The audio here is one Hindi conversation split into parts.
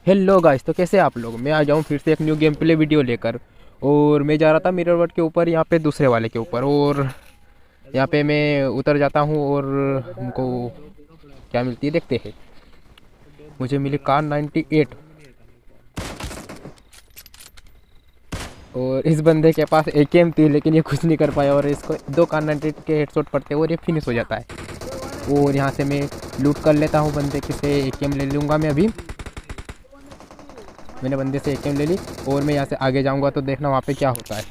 हेलो गाइस, तो कैसे आप लोग। मैं आ जाऊँ फिर से एक न्यू गेम प्ले वीडियो लेकर। और मैं जा रहा था मिरर वर्ल्ड के ऊपर, यहाँ पे दूसरे वाले के ऊपर। और यहाँ पे मैं उतर जाता हूँ और हमको क्या मिलती है देखते हैं। मुझे मिली कार 98। और इस बंदे के पास एकेएम थी लेकिन ये कुछ नहीं कर पाया, और इसको दो कार 98 के हेडशॉट पड़ते हैं और ये फिनिश हो जाता है। और यहाँ से मैं लूट कर लेता हूँ, बंदे के से एकेएम ले लूँगा मैं अभी। मैंने बंदे से एकेएम ले ली और मैं यहाँ से आगे जाऊँगा तो देखना वहाँ पे क्या होता है।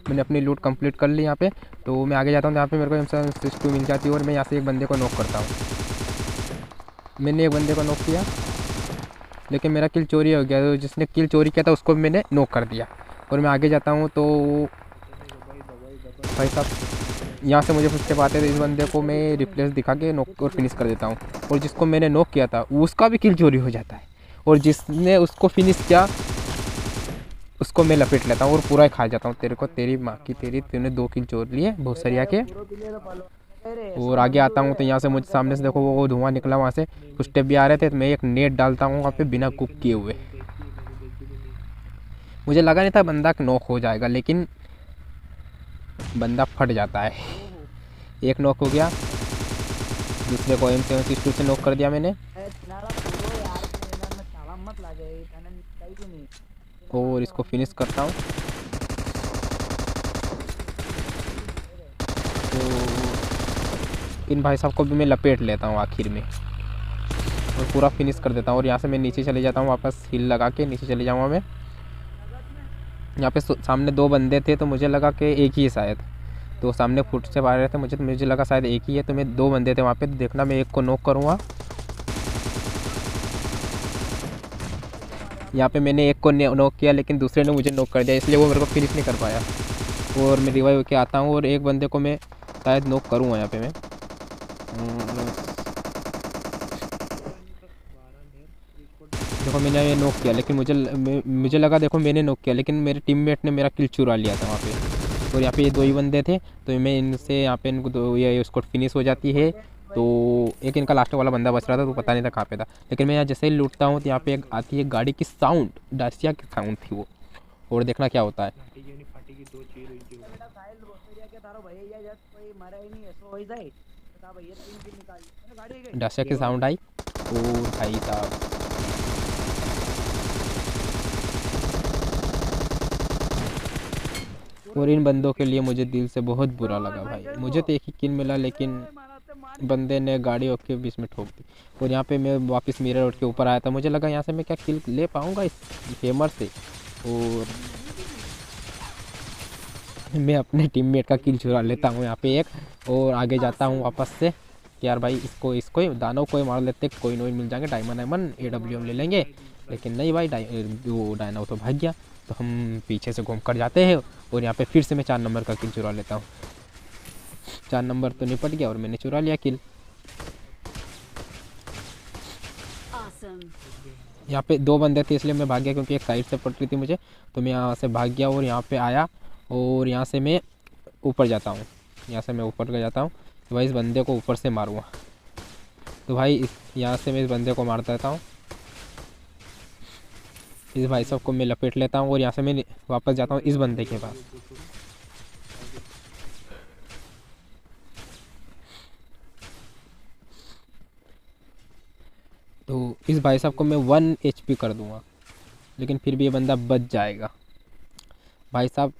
मैंने अपनी लूट कंप्लीट कर ली यहाँ पे। तो मैं आगे जाता हूँ, यहाँ पे मेरे को M762 मिल जाती है और मैं यहाँ से एक बंदे को नॉक करता हूँ। मैंने एक बंदे को नॉक किया लेकिन मेरा किल चोरी हो गया। तो जिसने किल चोरी किया था उसको मैंने नॉक कर दिया। और मैं आगे जाता हूँ तो भाई साहब यहाँ से मुझे फुटस्टेप आते थे। इस बंदे को मैं रिप्लेस दिखा के नॉक और फिनिश कर देता हूँ। और जिसको मैंने नॉक किया था उसका भी किल चोरी हो जाता है। और जिसने उसको फिनिश किया उसको मैं लपेट लेता हूँ और पूरा ही खा जाता हूँ। तेरे को तेरी माँ की तेरी, तूने 2 किल चोर लिए बहुत सरिया के। और आगे आता हूँ तो यहाँ से मुझे सामने से देखो वो धुआं निकला, वहाँ से कुछ स्टेप भी आ रहे थे। तो मैं एक नेट डालता हूँ वहाँ पे बिना कुक किए हुए। मुझे लगा नहीं था बंदा नॉक हो जाएगा लेकिन बंदा फट जाता है। एक नॉक हो गया, दूसरे को M762 से नॉक कर दिया मैंने। और इसको फिनिश करता हूँ। तो इन भाई साहब को भी मैं लपेट लेता हूँ आखिर में और पूरा फिनिश कर देता हूँ। और यहाँ से मैं नीचे चले जाता हूँ, वापस हिल लगा के नीचे चले जाऊँगा मैं। यहाँ पे सामने 2 बंदे थे तो मुझे लगा कि एक ही है शायद। तो सामने फुट से आ रहे थे, मुझे लगा शायद एक ही है। तो मैं 2 बंदे थे वहाँ पे, तो देखना मैं एक को नॉक करूँगा। यहाँ पे मैंने एक को नॉक किया लेकिन दूसरे ने मुझे नॉक कर दिया, इसलिए वो मेरे को फिनिश नहीं कर पाया। और मैं रिवाइव के आता हूँ और एक बंदे को मैं शायद नॉक करूँगा यहाँ पे मैं। देखो मैंने ये नॉक किया लेकिन मुझे लगा देखो मैंने नॉक किया लेकिन मेरे टीममेट ने मेरा किल चुरा लिया था वहाँ पे। और यहाँ पे ये 2 ही बंदे थे तो मैं इनसे यहाँ पे इनको ये उसको फिनिश हो जाती है। तो एक इनका लास्ट वाला बंदा बच रहा था तो पता नहीं था कहाँ पे था। लेकिन मैं यहाँ जैसे ही लूटता हूँ तो यहाँ पे एक आती है गाड़ी की साउंड, डासिया की साउंड थी वो। और देखना क्या होता है। डासिया की साउंड आई और भाई साहब और इन बंदों के लिए मुझे दिल से बहुत बुरा लगा भाई। मुझे तो एक ही किल मिला लेकिन बंदे ने गाड़ी के बीच में ठोक दी। और यहाँ पे मैं वापस मिरर रोड के ऊपर आया था, मुझे लगा यहाँ से मैं क्या किल ले पाऊँगा इस हेमर से। और मैं अपने टीममेट का किल चुरा लेता हूँ यहाँ पे एक। और आगे जाता हूँ वापस से कि यार भाई इसको दानव को ही मार लेते, कोई नोई मिल जाएंगे, डायमंड AWM ले लेंगे। लेकिन नहीं भाई, वो डायनाव तो भाग गया। तो हम पीछे से घूम कर जाते हैं और यहाँ पे फिर से मैं 4 नंबर का किल चुरा लेता हूँ। 4 नंबर तो निपट गया और मैंने चुरा लिया किल। यहाँ पे 2 बंदे थे इसलिए मैं भाग गया, क्योंकि एक साइड से पड़ रही थी मुझे। तो मैं यहाँ से भाग गया और यहाँ पे आया और यहाँ से मैं ऊपर जाता हूँ। यहाँ से मैं ऊपर जाता हूँ तो भाई इस बंदे को ऊपर से मारूँगा। तो भाई यहाँ से मैं इस बंदे को मार देता हूँ। इस भाई साहब को मैं लपेट लेता हूँ और यहाँ से मैं वापस जाता हूँ इस बंदे के पास। तो इस भाई साहब को मैं 1 HP कर दूँगा लेकिन फिर भी ये बंदा बच जाएगा। भाई साहब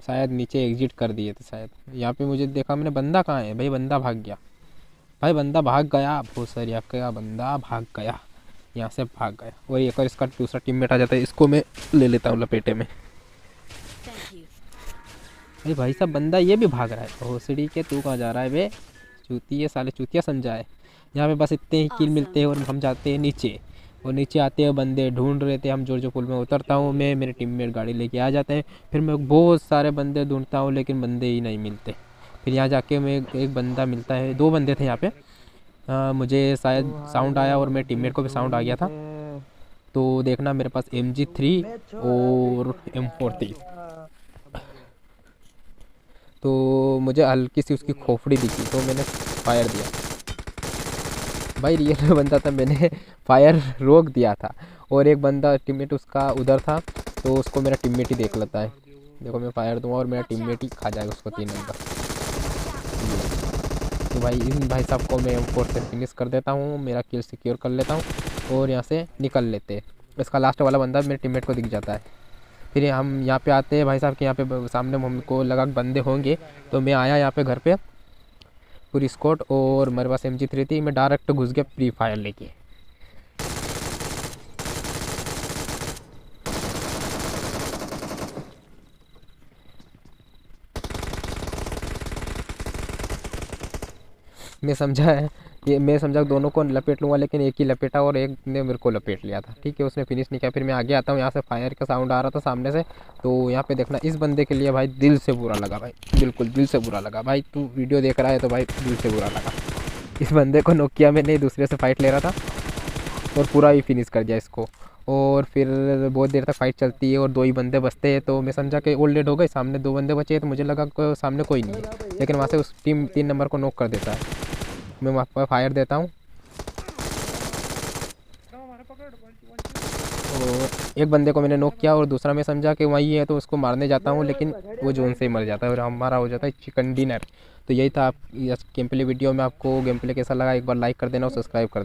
शायद नीचे एग्जिट कर दिए थे शायद। यहाँ पे मुझे देखा मैंने, बंदा कहाँ है भाई, बंदा भाग गया। भाई बंदा भाग गया, बहुत सारी आपका बंदा भाग गया, यहाँ से भाग गया। और एक और इसका दूसरा टीममेट आ जाता है, इसको मैं ले लेता हूँ लपेटे में। भाई साहब बंदा ये भी भाग रहा है, भोसड़ी के तू कहाँ जा रहा है बे, चूतिया साले, चूतिया समझा है। यहाँ पे बस इतने ही किल मिलते हैं और हम जाते हैं नीचे। और नीचे आते हैं बंदे ढूंढ रहे थे, हम जो पुल में उतरता हूँ मैं, मेरे टीममेट गाड़ी लेके आ जाते हैं। फिर मैं बहुत सारे बंदे ढूंढता हूँ लेकिन बंदे ही नहीं मिलते। फिर यहाँ जाके मैं एक बंदा मिलता है, 2 बंदे थे यहाँ पे। मुझे शायद साउंड आया और मेरे टीममेट को भी साउंड आ गया था। तो देखना मेरे पास MG3 और M40। तो मुझे हल्की सी उसकी खोपड़ी दिखी तो मैंने फायर दिया। भाई रियल में बंदा था, मैंने फायर रोक दिया था। और एक बंदा टीममेट उसका उधर था, तो उसको मेरा टीममेट ही देख लेता है। देखो मैं फायर दूंगा और मेरा टीममेट ही खा जाएगा उसको 3 नंबर। तो भाई इन भाई साहब को मैं M4 से फिनिश कर देता हूँ, मेरा किल सिक्योर कर लेता हूँ और यहाँ से निकल लेते हैं। इसका लास्ट वाला बंदा मेरे टीममेट को दिख जाता है। फिर हम यहाँ पे आते हैं भाई साहब के यहाँ पे सामने हमको लगा बंदे होंगे, तो मैं आया यहाँ पे घर पे पूरी स्क्वाड और मेरे पास MG3 थी। मैं डायरेक्ट घुस गया फ्री फायर लेके। मैं समझा दोनों को लपेट लूँगा, लेकिन एक ही लपेटा और एक ने मेरे को लपेट लिया था। ठीक है, उसने फिनिश नहीं किया। फिर मैं आगे आता हूँ, यहाँ से फायर का साउंड आ रहा था सामने से। तो यहाँ पे देखना, इस बंदे के लिए भाई दिल से बुरा लगा भाई, बिल्कुल दिल से बुरा लगा। भाई तू वीडियो देख रहा है तो भाई दिल से बुरा लगा। इस बंदे को नॉक किया मैंने, दूसरे से फाइट ले रहा था और पूरा ही फिनिश कर दिया इसको। और फिर बहुत देर तक फाइट चलती है और 2 ही बंदे बचते हैं। तो मैं समझा कि ऑल डेड हो गए, सामने 2 बंदे बचे हैं। तो मुझे लगा सामने कोई नहीं है, लेकिन वहाँ से उस टीम 3 नंबर को नॉक कर देता है। मैं वहाँ पर फायर देता हूँ और एक बंदे को मैंने नॉक किया और दूसरा मैं समझा कि वही है तो उसको मारने जाता हूँ, लेकिन वो जोन से ही मर जाता है और हमारा हो जाता है चिकन डिनर। तो यही था आप गेम प्ले वीडियो में। आपको गेम प्ले कैसा लगा एक बार लाइक कर देना और सब्सक्राइब कर देना।